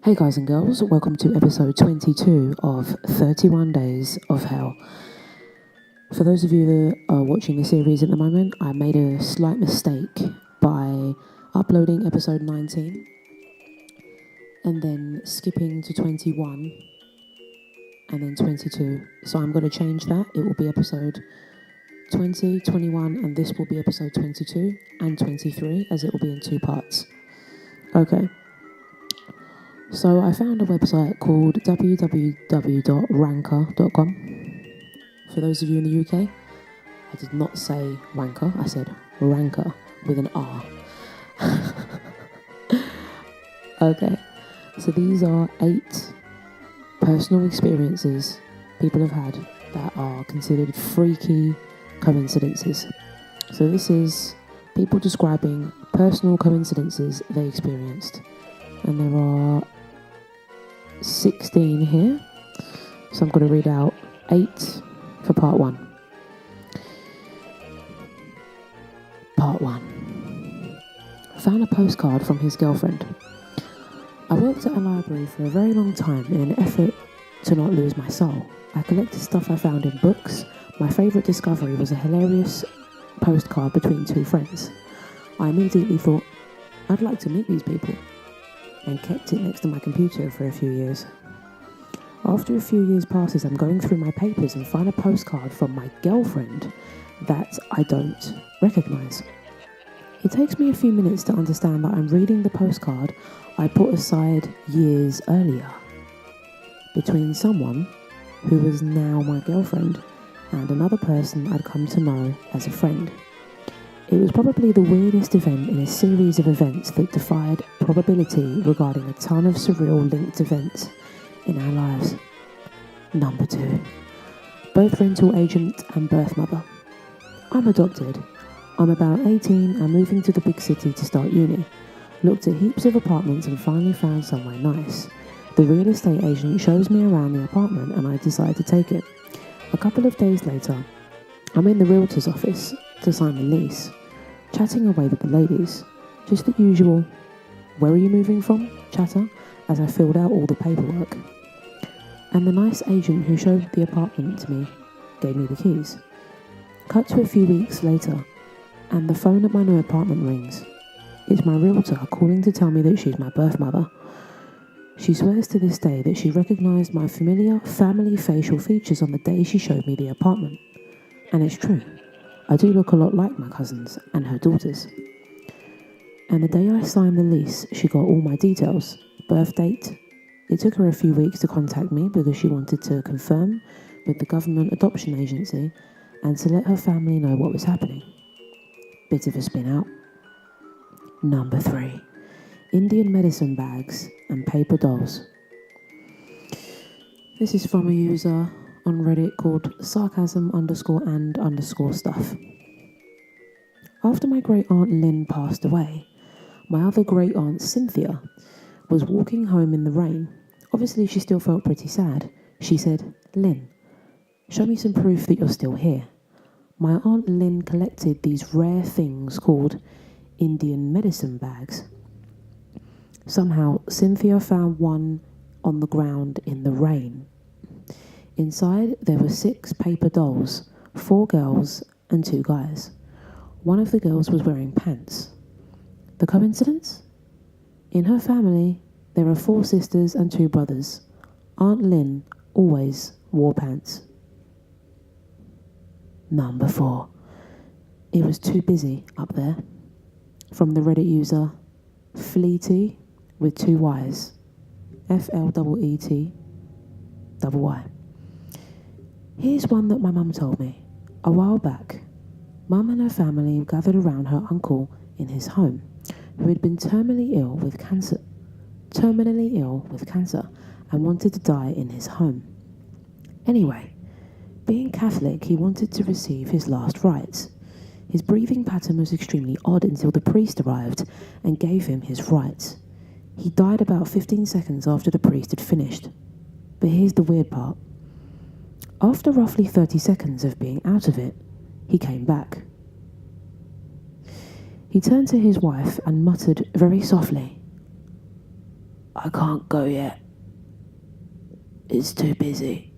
Hey guys and girls, welcome to episode 22 of 31 Days of Hell. For those of you that are watching the series at the moment, I made a slight mistake by uploading episode 19 and then skipping to 21 and then 22. So I'm going to change that. It will be episode 20, 21, and this will be episode 22 and 23, as it will be in two parts. Okay. So I found a website called www.ranker.com. For those of you in the UK, I did not say wanker, I said ranker with an R. Okay, so these are 8 personal experiences people have had that are considered freaky coincidences. So this is people describing personal coincidences they experienced. And there are 16 here, so I'm going to read out 8 for part 1. Part 1. Found a postcard from his girlfriend. I worked at a library for a very long time in an effort to not lose my soul. I collected stuff I found in books. My favourite discovery was a hilarious postcard between 2 friends. I immediately thought, I'd like to meet these people, and kept it next to my computer for a few years. After a few years passes, I'm going through my papers and find a postcard from my girlfriend that I don't recognise. It takes me a few minutes to understand that I'm reading the postcard I put aside years earlier, between someone who was now my girlfriend and another person I'd come to know as a friend. It was probably the weirdest event in a series of events that defied probability regarding a ton of surreal linked events in our lives. Number 2. Both rental agent and birth mother. I'm adopted. I'm about 18 and moving to the big city to start uni. Looked at heaps of apartments and finally found somewhere nice. The real estate agent shows me around the apartment and I decide to take it. A couple of days later, I'm in the realtor's office to sign the lease, chatting away with the ladies. Just the usual, where are you moving from? Chatter, as I filled out all the paperwork. And the nice agent who showed the apartment to me gave me the keys. Cut to a few weeks later, and the phone at my new apartment rings. It's my realtor calling to tell me that she's my birth mother. She swears to this day that she recognised my familiar family facial features on the day she showed me the apartment. And it's true. I do look a lot like my cousins and her daughters. And the day I signed the lease, she got all my details. Birth date. It took her a few weeks to contact me because she wanted to confirm with the government adoption agency and to let her family know what was happening. Bit of a spin out. Number 3. Indian medicine bags and paper dolls. This is from a user on Reddit called sarcasm_and_stuff. After my great aunt Lynn passed away, my other great aunt Cynthia was walking home in the rain. Obviously she still felt pretty sad. She said, Lynn, show me some proof that you're still here. My aunt Lynn collected these rare things called Indian medicine bags. Somehow Cynthia found one on the ground in the rain. Inside there were 6 paper dolls, 4 girls and 2 guys. One of the girls was wearing pants. The coincidence? In her family, there are 4 sisters and 2 brothers. Aunt Lynn always wore pants. Number 4. It was too busy up there. From the Reddit user Fleety with 2 Y's. FLEETYY. Here's one that my mum told me. A while back, Mum and her family gathered around her uncle in his home, who had been terminally ill with cancer and wanted to die in his home. Anyway, being Catholic, he wanted to receive his last rites. His breathing pattern was extremely odd until the priest arrived and gave him his rites. He died about 15 seconds after the priest had finished. But here's the weird part. After roughly 30 seconds of being out of it, he came back. He turned to his wife and muttered very softly, I can't go yet. It's too busy.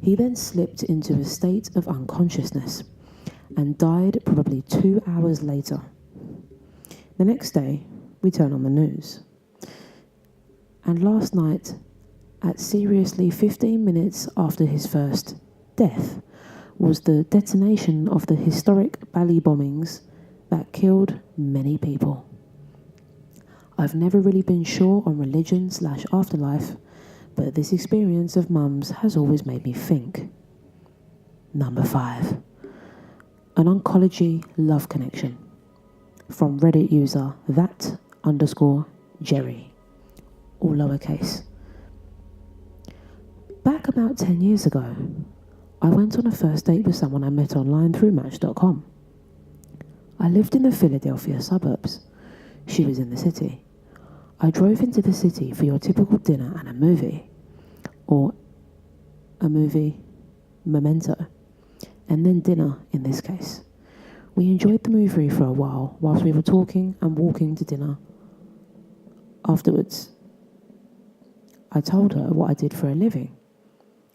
He then slipped into a state of unconsciousness and died probably 2 hours later. The next day, we turn on the news. And last night, at seriously 15 minutes after his first death, was the detonation of the historic Bali bombings that killed many people. I've never really been sure on religion/afterlife, but this experience of Mum's has always made me think. Number 5. An oncology love connection. From Reddit user that_Jerry, all lowercase. Back about 10 years ago, I went on a first date with someone I met online through Match.com. I lived in the Philadelphia suburbs. She was in the city. I drove into the city for your typical dinner and a movie, or a movie, Memento, and then dinner in this case. We enjoyed the movie for a while whilst we were talking and walking to dinner. Afterwards, I told her what I did for a living,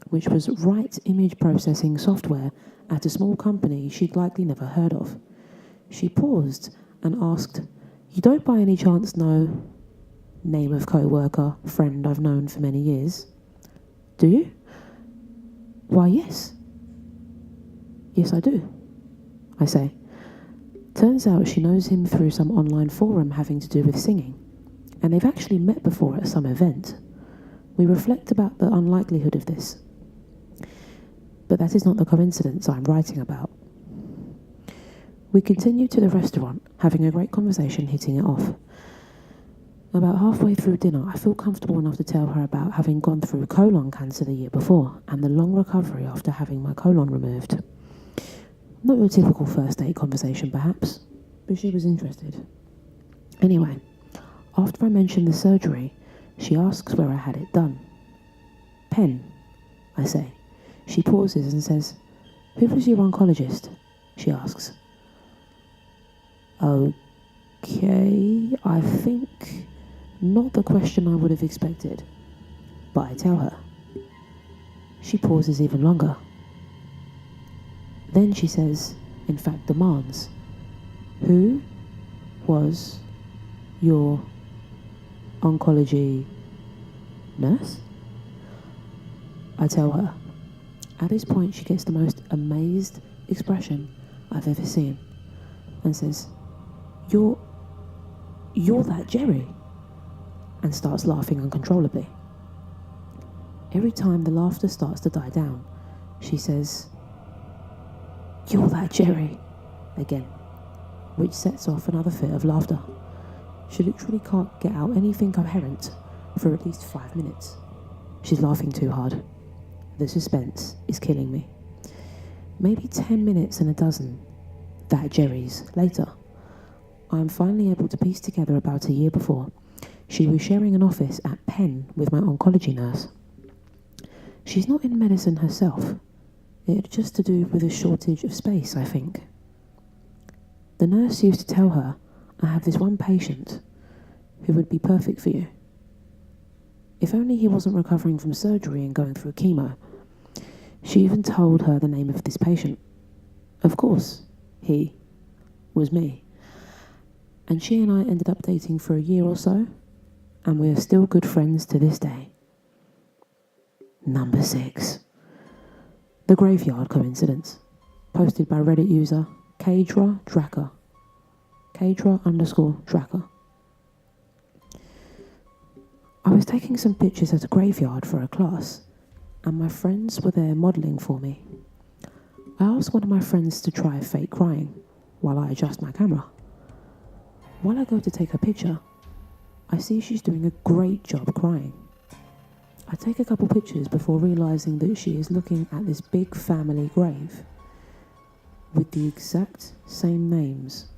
which was write image processing software at a small company she'd likely never heard of. She paused and asked, "You don't by any chance know name of co-worker, friend I've known for many years? Do you?" "Why, yes." "Yes, I do," I say. Turns out she knows him through some online forum having to do with singing, and they've actually met before at some event. We reflect about the unlikelihood of this, but that is not the coincidence I'm writing about. We continue to the restaurant, having a great conversation, hitting it off. About halfway through dinner, I feel comfortable enough to tell her about having gone through colon cancer the year before and the long recovery after having my colon removed. Not your typical first date conversation, perhaps, but she was interested. Anyway, after I mention the surgery, she asks where I had it done. "Penn," I say. She pauses and says, "Who was your oncologist?" she asks. Okay, I think not the question I would have expected, but I tell her. She pauses even longer. Then she says, in fact demands, "Who was your oncology nurse?" I tell her. At this point, she gets the most amazed expression I've ever seen and says, You're that Jerry," and starts laughing uncontrollably. Every time the laughter starts to die down, she says, "You're that Jerry," again, which sets off another fit of laughter. She literally can't get out anything coherent for at least 5 minutes. She's laughing too hard. The suspense is killing me. Maybe 10 minutes and a dozen that Jerry's later, I am finally able to piece together about a year before, she was sharing an office at Penn with my oncology nurse. She's not in medicine herself. It had just to do with a shortage of space, I think. The nurse used to tell her, "I have this one patient who would be perfect for you. If only he wasn't recovering from surgery and going through chemo." She even told her the name of this patient. Of course, he was me. And she and I ended up dating for a year or so, and we are still good friends to this day. Number 6. The graveyard coincidence. Posted by Reddit user Kadra_Dracker. Kadra_Dracker. I was taking some pictures at a graveyard for a class, and my friends were there modelling for me. I asked one of my friends to try fake crying while I adjust my camera. While I go to take a picture, I see she's doing a great job crying. I take a couple pictures before realising that she is looking at this big family grave with the exact same names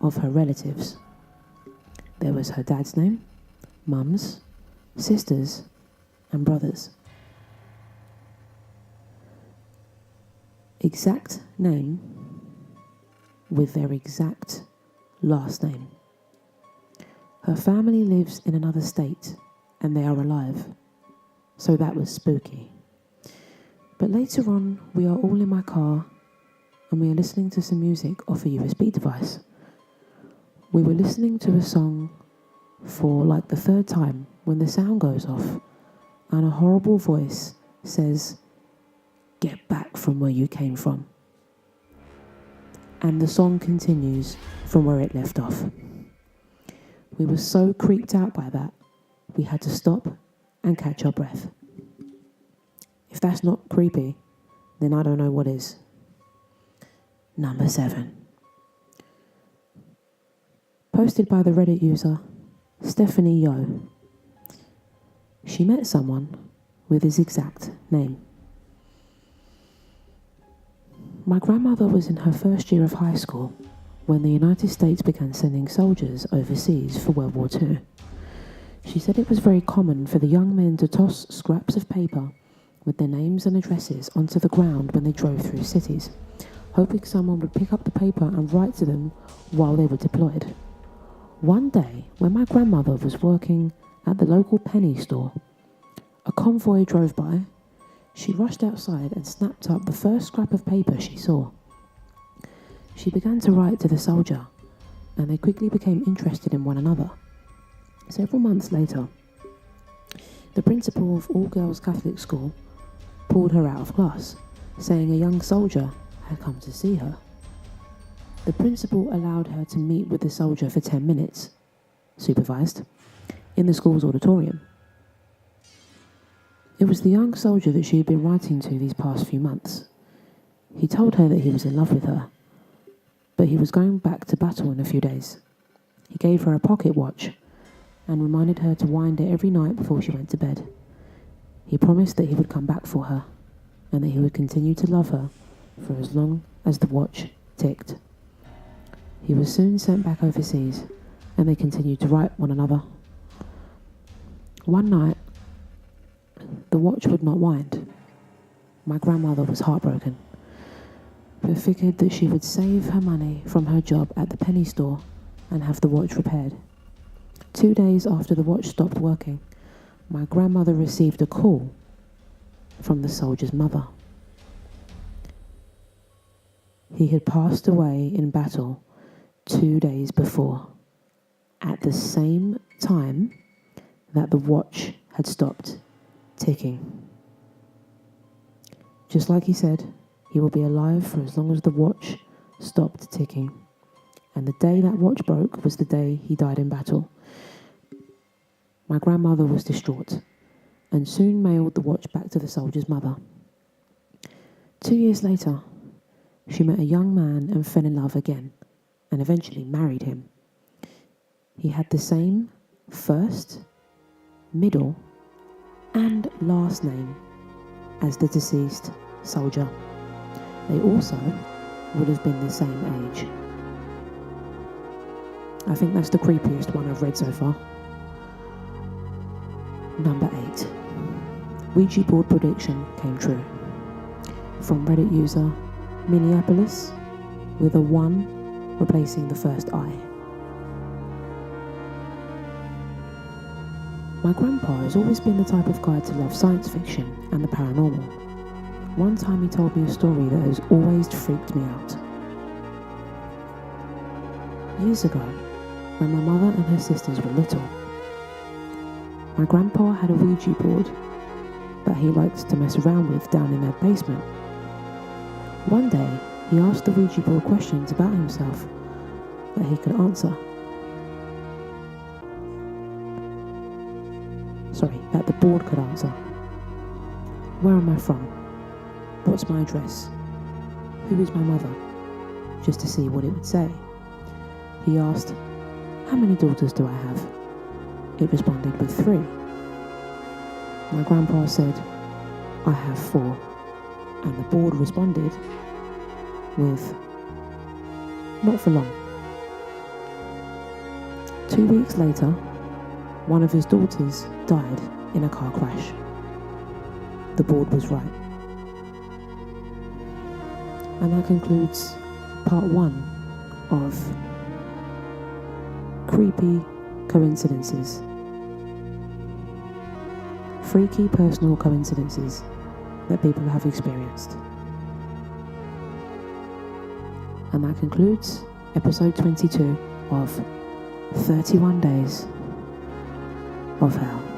of her relatives. There was her dad's name, mum's, sisters, and brothers. Exact name with their exact last name. Her family lives in another state, and they are alive. So that was spooky. But later on, we are all in my car and we are listening to some music off a USB device. We were listening to a song for like the third time when the sound goes off and a horrible voice says, "Get back from where you came from." And the song continues from where it left off. We were so creeped out by that, we had to stop and catch our breath. If that's not creepy, then I don't know what is. Number 7. Posted by the Reddit user Stephanie Yo. She met someone with his exact name. My grandmother was in her first year of high school when the United States began sending soldiers overseas for World War II. She said it was very common for the young men to toss scraps of paper with their names and addresses onto the ground when they drove through cities, hoping someone would pick up the paper and write to them while they were deployed. One day, when my grandmother was working at the local penny store, a convoy drove by. She rushed outside and snapped up the first scrap of paper she saw. She began to write to the soldier, and they quickly became interested in one another. Several months later, the principal of all-girls Catholic school pulled her out of class, saying a young soldier had come to see her. The principal allowed her to meet with the soldier for 10 minutes, supervised, in the school's auditorium. It was the young soldier that she had been writing to these past few months. He told her that he was in love with her, but he was going back to battle in a few days. He gave her a pocket watch and reminded her to wind it every night before she went to bed. He promised that he would come back for her and that he would continue to love her for as long as the watch ticked. He was soon sent back overseas and they continued to write one another. One night, the watch would not wind. My grandmother was heartbroken, but figured that she would save her money from her job at the penny store and have the watch repaired. 2 days after the watch stopped working, my grandmother received a call from the soldier's mother. He had passed away in battle 2 days before, at the same time that the watch had stopped ticking. Just like he said, he will be alive for as long as the watch stopped ticking. And the day that watch broke was the day he died in battle. My grandmother was distraught and soon mailed the watch back to the soldier's mother. 2 years later, she met a young man and fell in love again and eventually married him. He had the same first, middle, and last name as the deceased soldier. They also would have been the same age. I think that's the creepiest one I've read so far. Number 8. Ouija board prediction came true. From Reddit user Minneapolis, with a 1 replacing the first I. My grandpa has always been the type of guy to love science fiction and the paranormal. One time he told me a story that has always freaked me out. Years ago, when my mother and her sisters were little, my grandpa had a Ouija board that he liked to mess around with down in their basement. One day, he asked the Ouija board questions about himself that he could answer. That the board could answer. Where am I from? What's my address? Who is my mother? Just to see what it would say. He asked, how many daughters do I have? It responded with 3. My grandpa said, I have 4. And the board responded with, not for long. 2 weeks later, one of his daughters died in a car crash. The board was right. And that concludes part 1 of creepy coincidences. freaky personal coincidences that people have experienced. And that concludes episode 22 of 31 Days of Hell.